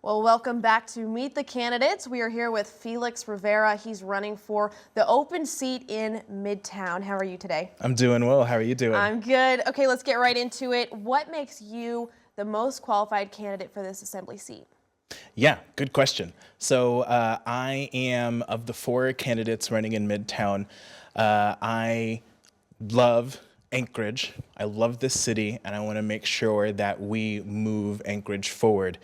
Well, welcome back to Meet the Candidates. We are here with Felix Rivera. He's running for the open seat in Midtown. How are you today? I'm doing well. How are you doing? I'm good. Okay, let's get right into it. What makes you the most qualified candidate for this assembly seat? Yeah, good question. So I am, of the four candidates running in Midtown, I love Anchorage. I love this city, and I want to make sure that we move Anchorage forward.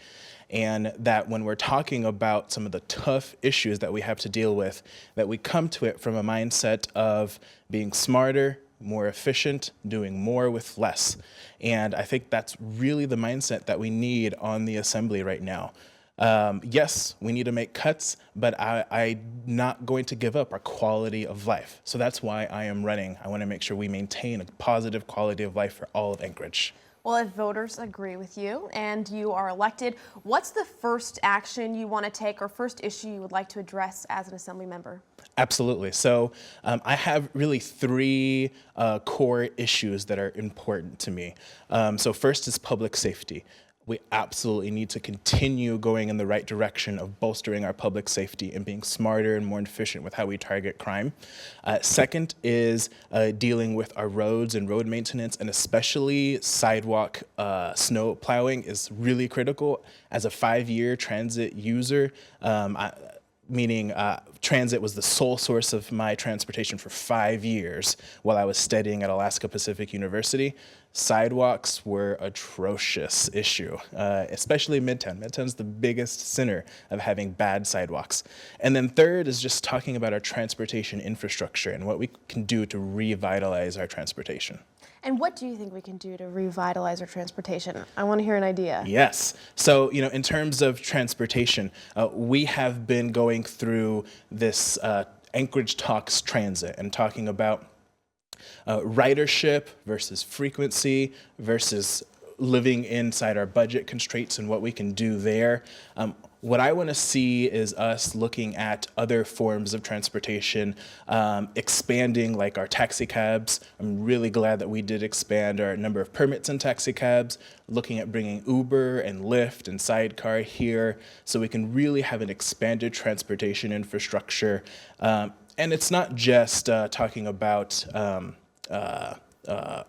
And that when we're talking about some of the tough issues that we have to deal with, that we come to it from a mindset of being smarter, more efficient, doing more with less. And I think that's really the mindset that we need on the assembly right now. Yes, we need to make cuts, but I'm not going to give up our quality of life. So that's why I am running. I want to make sure we maintain a positive quality of life for all of Anchorage. Well, if voters agree with you and you are elected, what's the first action you want to take or first issue you would like to address as an assembly member? Absolutely. So I have really three core issues that are important to me. So first is public safety. We absolutely need to continue going in the right direction of bolstering our public safety and being smarter and more efficient with how we target crime. Second is dealing with our roads and road maintenance, and especially sidewalk snow plowing is really critical. As a 5-year transit user, meaning transit was the sole source of my transportation for 5 years while I was studying at Alaska Pacific University. Sidewalks were an atrocious issue, especially Midtown. Midtown's the biggest sinner of having bad sidewalks. And then third is just talking about our transportation infrastructure and what we can do to revitalize our transportation. And what do you think we can do to revitalize our transportation? I want to hear an idea. Yes. So, in terms of transportation, we have been going through this Anchorage Talks Transit and talking about ridership versus frequency versus living inside our budget constraints and what we can do there. What I want to see is us looking at other forms of transportation, expanding like our taxi cabs. I'm really glad that we did expand our number of permits in taxi cabs, looking at bringing Uber and Lyft and Sidecar here so we can really have an expanded transportation infrastructure. And it's not just talking about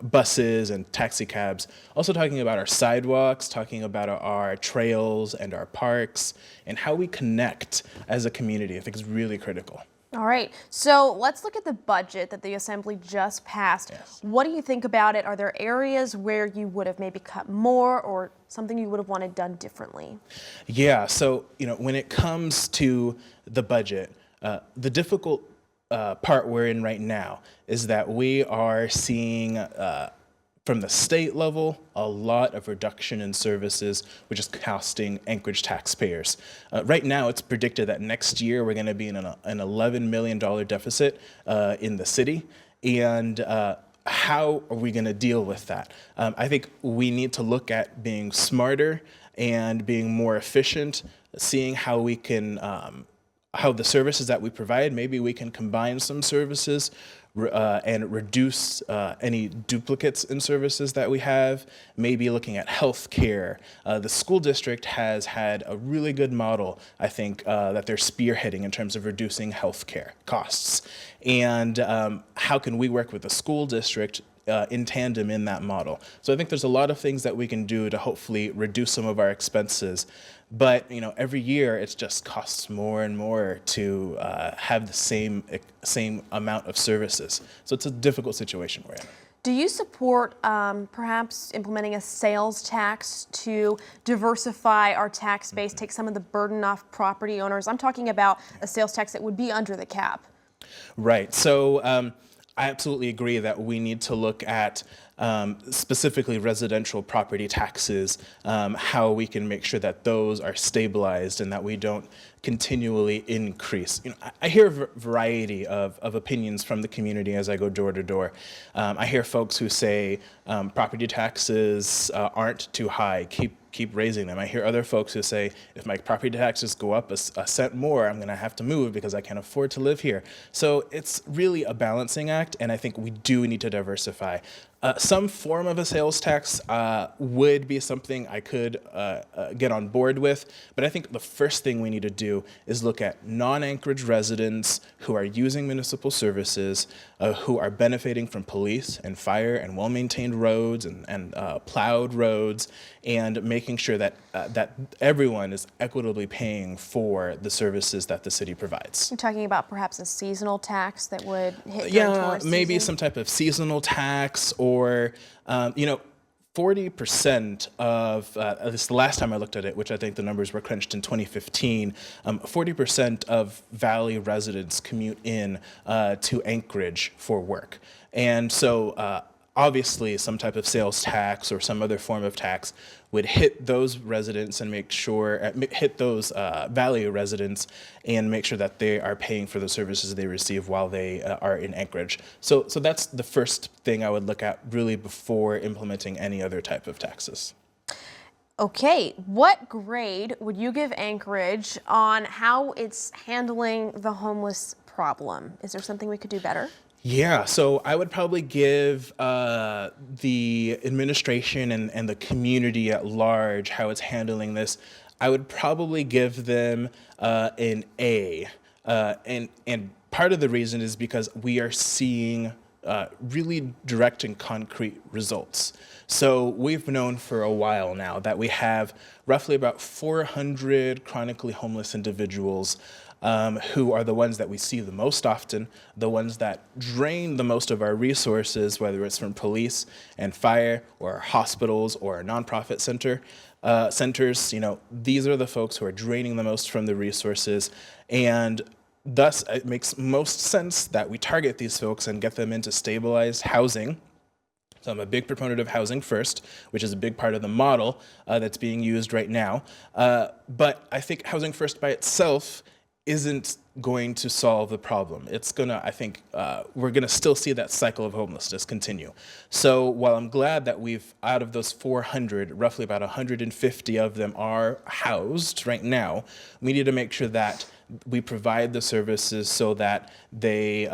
buses and taxi cabs, also talking about our sidewalks, talking about our trails and our parks, and how we connect as a community. I think is really critical. All right, so let's look at the budget that the Assembly just passed. Yes. What do you think about it? Are there areas where you would have maybe cut more or something you would have wanted done differently? Yeah, so when it comes to the budget, the difficult part we're in right now is that we are seeing from the state level a lot of reduction in services, which is costing Anchorage taxpayers. Right now, it's predicted that next year we're going to be in an $11 million deficit in the city, and how are we going to deal with that? I think we need to look at being smarter and being more efficient, seeing how we can how the services that we provide, maybe we can combine some services and reduce any duplicates in services that we have, maybe looking at healthcare. The school district has had a really good model, I think, that they're spearheading in terms of reducing healthcare costs. And how can we work with the school district in tandem in that model? So I think there's a lot of things that we can do to hopefully reduce some of our expenses. But every year it just costs more and more to have the same amount of services. So it's a difficult situation we're in. Do you support perhaps implementing a sales tax to diversify our tax base, take some of the burden off property owners? I'm talking about a sales tax that would be under the cap. Right. So I absolutely agree that we need to look at specifically residential property taxes, how we can make sure that those are stabilized and that we don't continually increase. I hear a variety of opinions from the community as I go door to door. I hear folks who say property taxes aren't too high, keep raising them. I hear other folks who say, if my property taxes go up a cent more, I'm gonna have to move because I can't afford to live here. So it's really a balancing act, and I think we do need to diversify. Some form of a sales tax would be something I could get on board with, but I think the first thing we need to do is look at non-Anchorage residents who are using municipal services, who are benefiting from police and fire and well-maintained roads and plowed roads, and making sure that that everyone is equitably paying for the services that the city provides. You're talking about perhaps a seasonal tax that would hit during Yeah, tourist maybe season? some type of seasonal tax, or 40% of, at least the last time I looked at it, which I think the numbers were crunched in 2015, 40% of Valley residents commute in to Anchorage for work. And so obviously some type of sales tax or some other form of tax would hit those residents and make sure, hit those Valley residents and make sure that they are paying for the services they receive while they are in Anchorage. So that's the first thing I would look at really before implementing any other type of taxes. Okay, what grade would you give Anchorage on how it's handling the homeless problem? Is there something we could do better? Yeah, so I would probably give the administration and the community at large, how it's handling this, I would probably give them an A. And part of the reason is because we are seeing really direct and concrete results. So we've known for a while now that we have roughly about 400 chronically homeless individuals who are the ones that we see the most often, the ones that drain the most of our resources, whether it's from police and fire or hospitals or nonprofit centers. These are the folks who are draining the most from the resources, and thus it makes most sense that we target these folks and get them into stabilized housing. So I'm a big proponent of housing first, which is a big part of the model that's being used right now. But I think housing first by itself isn't going to solve the problem. It's gonna, I think, we're gonna still see that cycle of homelessness continue. So while I'm glad that we've, out of those 400, roughly about 150 of them are housed right now, we need to make sure that we provide the services so that they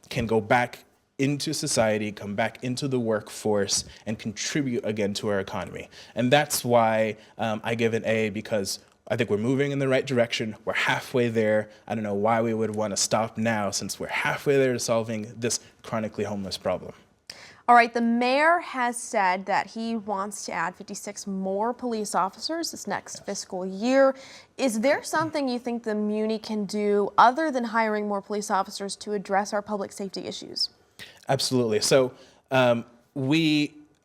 can go back into society, come back into the workforce, and contribute again to our economy. And that's why I give an A, because I think we're moving in the right direction. We're halfway there. I don't know why we would want to stop now, since we're halfway there to solving this chronically homeless problem. All right, the mayor has said that he wants to add 56 more police officers this next fiscal year. Is there something you think the Muni can do other than hiring more police officers to address our public safety issues? Absolutely. So I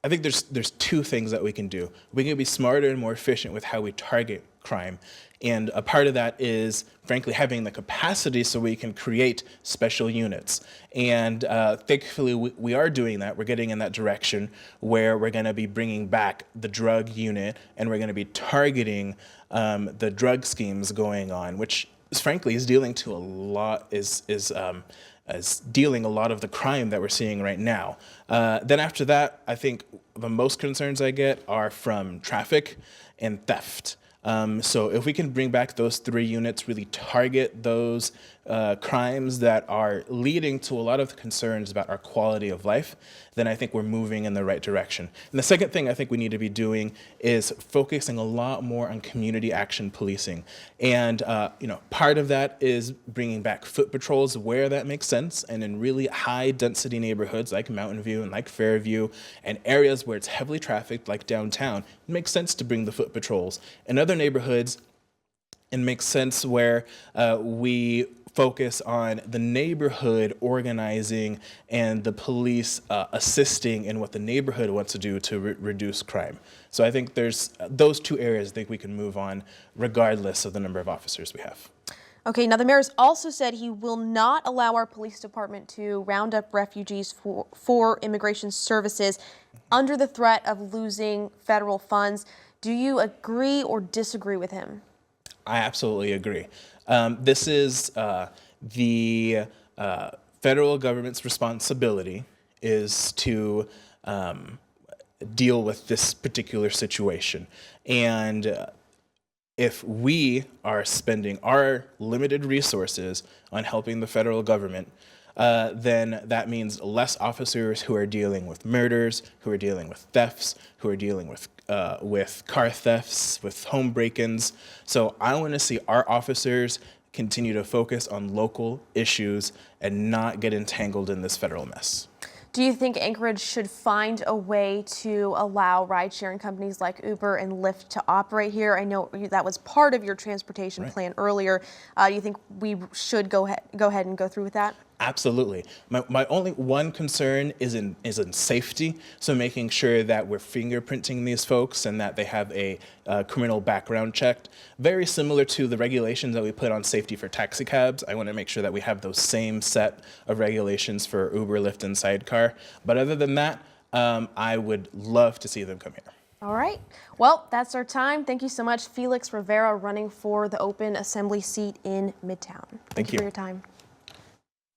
think there's two things that we can do. We can be smarter and more efficient with how we target crime. And a part of that is, frankly, having the capacity so we can create special units. And thankfully, we are doing that. We're getting in that direction where we're going to be bringing back the drug unit, and we're going to be targeting the drug schemes going on, which frankly is dealing to a lot, is dealing a lot of the crime that we're seeing right now. Then after that, I think the most concerns I get are from traffic and theft. So if we can bring back those three units, really target those crimes that are leading to a lot of concerns about our quality of life, then I think we're moving in the right direction. And the second thing I think we need to be doing is focusing a lot more on community action policing. And part of that is bringing back foot patrols where that makes sense, and in really high density neighborhoods like Mountain View and like Fairview, and areas where it's heavily trafficked like downtown, it makes sense to bring the foot patrols. In other neighborhoods, it makes sense where we focus on the neighborhood organizing and the police assisting in what the neighborhood wants to do to reduce crime. So I think there's those two areas I think we can move on regardless of the number of officers we have. Okay, now the mayor has also said he will not allow our police department to round up refugees for immigration services under the threat of losing federal funds. Do you agree or disagree with him? I absolutely agree. This is the federal government's responsibility is to deal with this particular situation. And if we are spending our limited resources on helping the federal government, then that means less officers who are dealing with murders, who are dealing with thefts, who are dealing with car thefts, with home break-ins. So I want to see our officers continue to focus on local issues and not get entangled in this federal mess. Do you think Anchorage should find a way to allow ride-sharing companies like Uber and Lyft to operate here? I know that was part of your transportation plan earlier. Do you think we should go ahead and go through with that? Absolutely. My only one concern is in safety. So making sure that we're fingerprinting these folks and that they have a criminal background check. Very similar to the regulations that we put on safety for taxi cabs. I want to make sure that we have those same set of regulations for Uber, Lyft, and Sidecar. But other than that, I would love to see them come here. All right. Well, that's our time. Thank you so much, Felix Rivera, running for the open assembly seat in Midtown. Thank you for your time.